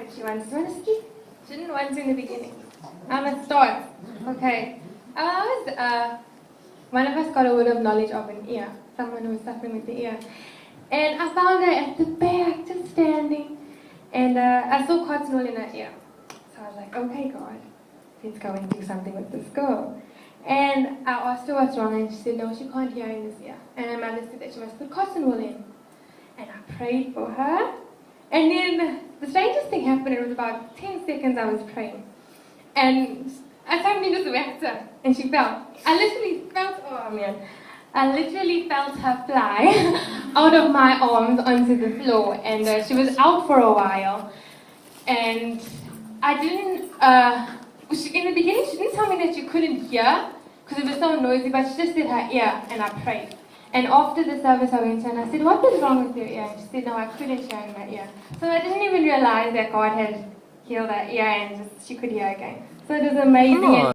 that she wants. Do you want to sleep? She didn't want to in the beginning. I must start. Okay. One of us got a word of knowledge of an ear. Someone who was suffering with the ear. And I found her at the back, just standing. And I saw cotton wool in her ear. So I was like, okay, God, let's go and do something with this girl. And I asked her what's wrong, and she said, no, she can't hear in this ear. And her mother said that she must put cotton wool in. And I prayed for her. And then the strangest thing happened. It was about 10 seconds I was praying. And I suddenly just whacked her. And she fell. I literally felt her fly out of my arms onto the floor. And she was out for a while. And I didn't, in the beginning she didn't tell me that she couldn't hear because it was so noisy, but she just did her ear and I prayed. And after the service I went to her and I said, what was wrong with your ear? And she said, no, I couldn't hear in my ear. So I didn't even realize that God had healed her ear and she could hear again. So it was amazing.